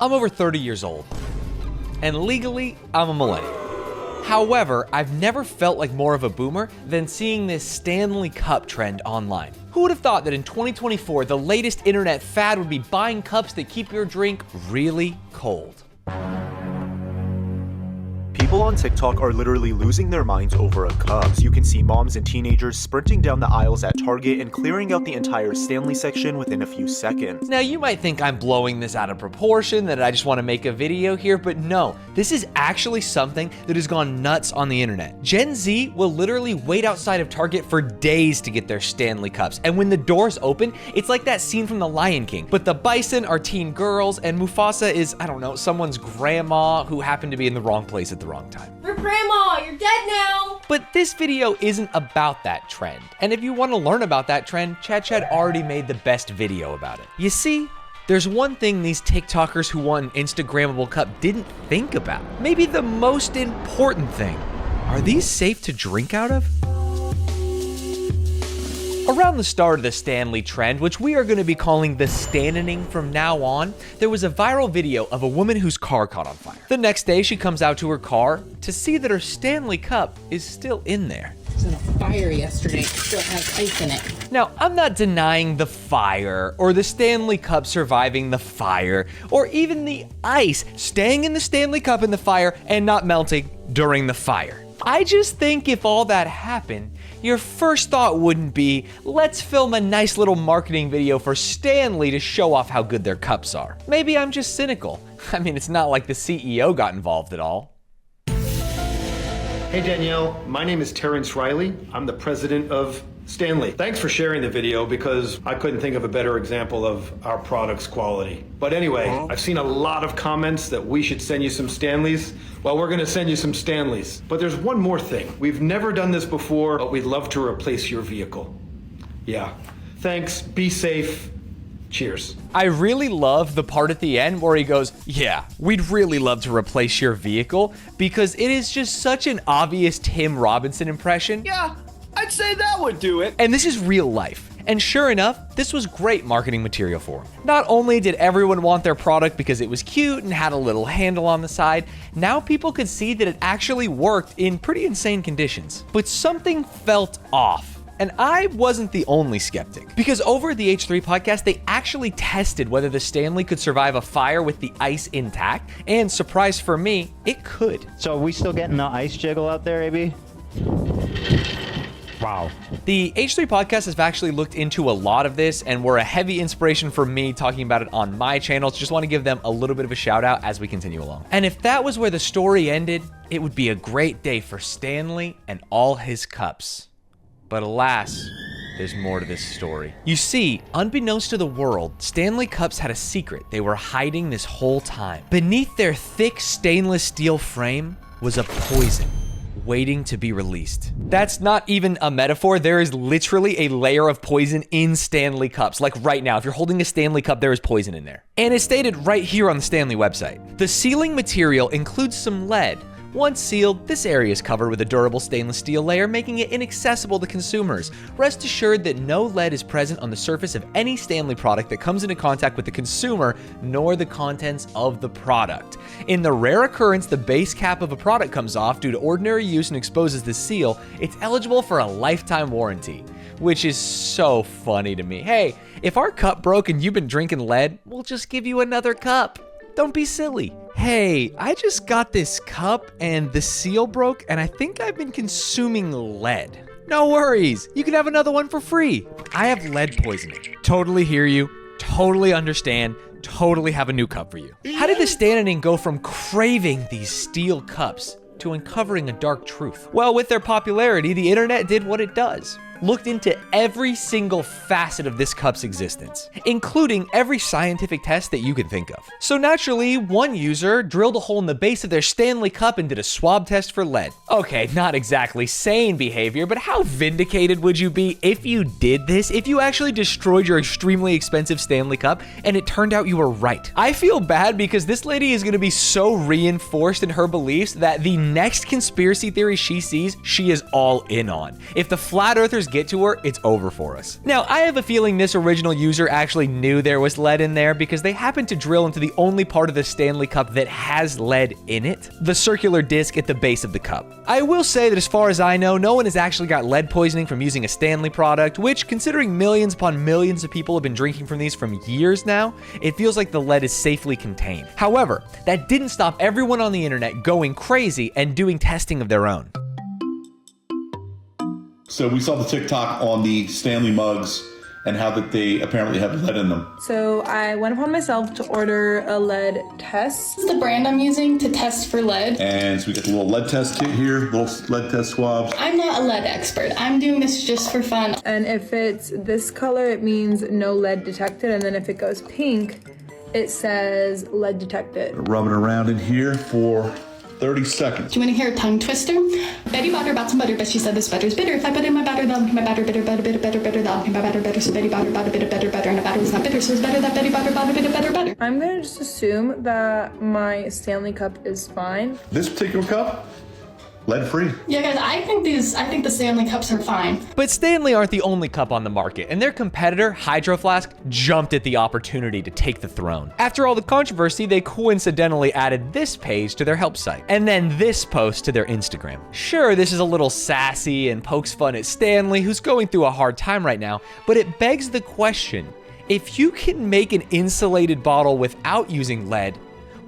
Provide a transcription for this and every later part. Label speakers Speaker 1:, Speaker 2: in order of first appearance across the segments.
Speaker 1: I'm over 30 years old, and legally, I'm a millennial. However, I've never felt like more of a boomer than seeing this Stanley Cup trend online. Who would have thought that in 2024, the latest internet fad would be buying cups that keep your drink really cold?
Speaker 2: People on TikTok are literally losing their minds over a cup. You can see moms and teenagers sprinting down the aisles at Target and clearing out the entire Stanley section within a few seconds.
Speaker 1: Now you might think I'm blowing this out of proportion, that I just want to make a video here, but no, this is actually something that has gone nuts on the internet. Gen Z will literally wait outside of Target for days to get their Stanley Cups, and when the doors open, it's like that scene from The Lion King, but the bison are teen girls, and Mufasa is, I don't know, someone's grandma who happened to be in the wrong place at the wrong time.
Speaker 3: Your grandma, you're dead now!
Speaker 1: But this video isn't about that trend. And if you want to learn about that trend, Chad already made the best video about it. You see, there's one thing these TikTokers who want an Instagrammable cup didn't think about. Maybe the most important thing. Are these safe to drink out of? Around the start of the Stanley trend, which we are going to be calling the Stanning from now on, there was a viral video of a woman whose car caught on fire. The next day, she comes out to her car to see that her Stanley Cup is still in there.
Speaker 4: It was in a fire yesterday. It still has ice in it.
Speaker 1: Now, I'm not denying the fire, or the Stanley Cup surviving the fire, or even the ice staying in the Stanley Cup in the fire and not melting during the fire. I just think if all that happened, your first thought wouldn't be, let's film a nice little marketing video for Stanley to show off how good their cups are. Maybe I'm just cynical. I mean, it's not like the CEO got involved at all.
Speaker 5: Hey Danielle, my name is Terrence Riley. I'm the president of Stanley. Thanks for sharing the video because I couldn't think of a better example of our product's quality. But anyway, I've seen a lot of comments that we should send you some Stanleys. Well, we're gonna send you some Stanleys. But there's one more thing. We've never done this before, but we'd love to replace your vehicle. Yeah, thanks, be safe. Cheers.
Speaker 1: I really love the part at the end where he goes, yeah, we'd really love to replace your vehicle, because it is just such an obvious Tim Robinson impression.
Speaker 5: Yeah, I'd say that would do it.
Speaker 1: And this is real life. And sure enough, this was great marketing material for him. Not only did everyone want their product because it was cute and had a little handle on the side, now people could see that it actually worked in pretty insane conditions. But something felt off. And I wasn't the only skeptic, because over at the H3 podcast, they actually tested whether the Stanley could survive a fire with the ice intact, and surprise for me, it could.
Speaker 6: So are we still getting the ice jiggle out there, AB? Wow.
Speaker 1: The H3 podcast has actually looked into a lot of this and were a heavy inspiration for me talking about it on my channel. So just want to give them a little bit of a shout out as we continue along. And if that was where the story ended, it would be a great day for Stanley and all his cups. But alas, there's more to this story. You see, unbeknownst to the world, Stanley Cups had a secret they were hiding this whole time. Beneath their thick stainless steel frame was a poison waiting to be released. That's not even a metaphor. There is literally a layer of poison in Stanley Cups. Like right now, if you're holding a Stanley Cup, there is poison in there. And it's stated right here on the Stanley website. The sealing material includes some lead. Once sealed, this area is covered with a durable stainless steel layer, making it inaccessible to consumers. Rest assured that no lead is present on the surface of any Stanley product that comes into contact with the consumer, nor the contents of the product. In the rare occurrence the base cap of a product comes off due to ordinary use and exposes the seal, it's eligible for a lifetime warranty. Which is so funny to me. Hey, if our cup broke and you've been drinking lead, we'll just give you another cup. Don't be silly. Hey, I just got this cup and the seal broke and I think I've been consuming lead. No worries, you can have another one for free. I have lead poisoning. Totally hear you, totally understand, totally have a new cup for you. How did the Stanning go from craving these steel cups to uncovering a dark truth? Well, with their popularity, the internet did what it does. Looked into every single facet of this cup's existence, including every scientific test that you can think of. So naturally, one user drilled a hole in the base of their Stanley Cup and did a swab test for lead. Okay, not exactly sane behavior, but how vindicated would you be if you did this? If you actually destroyed your extremely expensive Stanley Cup and it turned out you were right? I feel bad because this lady is gonna be so reinforced in her beliefs that the next conspiracy theory she sees, she is all in on. If the flat earthers get to her, it's over for us. Now, I have a feeling this original user actually knew there was lead in there because they happened to drill into the only part of the Stanley Cup that has lead in it, the circular disc at the base of the cup. I will say that as far as I know, no one has actually got lead poisoning from using a Stanley product, which, considering millions upon millions of people have been drinking from these from years now, it feels like the lead is safely contained. However, that didn't stop everyone on the internet going crazy and doing testing of their own.
Speaker 7: So we saw the TikTok on the Stanley mugs and how that they apparently have lead in them.
Speaker 8: So I went upon myself to order a lead test.
Speaker 9: This is the brand I'm using to test for lead.
Speaker 7: And so we got the little lead test kit here, little lead test swabs.
Speaker 9: I'm not a lead expert. I'm doing this just for fun.
Speaker 8: And if it's this color, it means no lead detected. And then if it goes pink, it says lead detected.
Speaker 7: Rub it around in here for 30 seconds.
Speaker 9: Do you want to hear a tongue twister? Betty bought her about some butter, but she said this butter's bitter. If I put in my batter, that'll make my batter bitter, that'll make my batter better. So Betty bought a bit of better, and the batter was not bitter, so it's better that Betty bought a bit of better.
Speaker 8: I'm gonna just assume that my Stanley Cup is fine.
Speaker 7: This particular cup, lead free.
Speaker 9: Yeah, guys, I think the Stanley Cups are fine.
Speaker 1: But Stanley aren't the only cup on the market, and their competitor, Hydro Flask, jumped at the opportunity to take the throne. After all the controversy, they coincidentally added this page to their help site, and then this post to their Instagram. Sure, this is a little sassy and pokes fun at Stanley, who's going through a hard time right now, but it begs the question, if you can make an insulated bottle without using lead,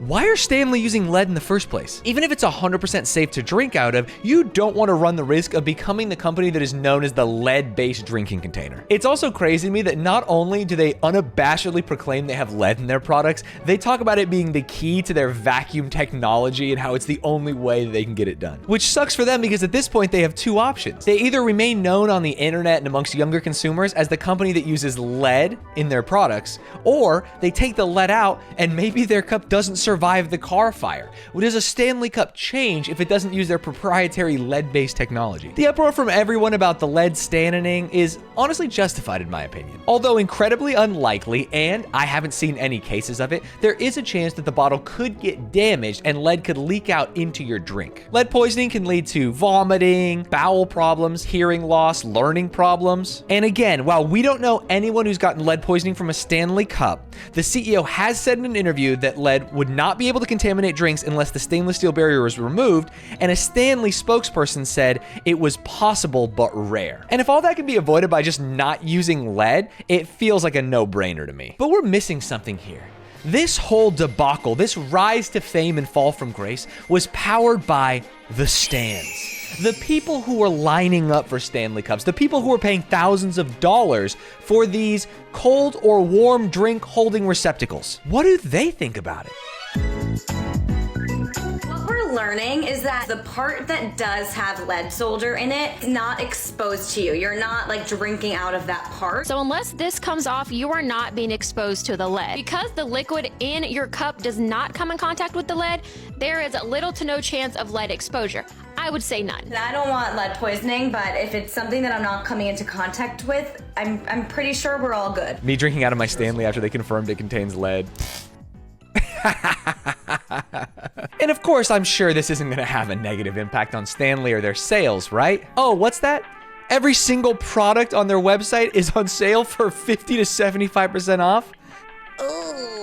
Speaker 1: why are Stanley using lead in the first place? Even if it's 100% safe to drink out of, you don't want to run the risk of becoming the company that is known as the lead-based drinking container. It's also crazy to me that not only do they unabashedly proclaim they have lead in their products, they talk about it being the key to their vacuum technology and how it's the only way that they can get it done. Which sucks for them because at this point they have two options. They either remain known on the internet and amongst younger consumers as the company that uses lead in their products, or they take the lead out and maybe their cup doesn't survive the car fire. What does a Stanley Cup change if it doesn't use their proprietary lead-based technology? The uproar from everyone about the lead stanoning is honestly justified in my opinion. Although incredibly unlikely, and I haven't seen any cases of it, there is a chance that the bottle could get damaged and lead could leak out into your drink. Lead poisoning can lead to vomiting, bowel problems, hearing loss, learning problems. And again, while we don't know anyone who's gotten lead poisoning from a Stanley Cup, the CEO has said in an interview that lead would not be able to contaminate drinks unless the stainless steel barrier was removed, and a Stanley spokesperson said it was possible but rare. And if all that can be avoided by just not using lead, it feels like a no-brainer to me. But we're missing something here. This whole debacle, this rise to fame and fall from grace, was powered by the Stanz. The people who were lining up for Stanley Cups, the people who were paying thousands of dollars for these cold or warm drink holding receptacles. What do they think about it?
Speaker 10: What we're learning is that the part that does have lead solder in it is not exposed to you. You're not like drinking out of that part.
Speaker 11: So unless this comes off, you are not being exposed to the lead. Because the liquid in your cup does not come in contact with the lead, there is little to no chance of lead exposure. I would say none.
Speaker 10: I don't want lead poisoning, but if it's something that I'm not coming into contact with, I'm pretty sure we're all good.
Speaker 1: Me drinking out of my Stanley after they confirmed it contains lead. And of course, I'm sure this isn't going to have a negative impact on Stanley or their sales, right? Oh, what's that? Every single product on their website is on sale for 50 to 75% off? Ooh.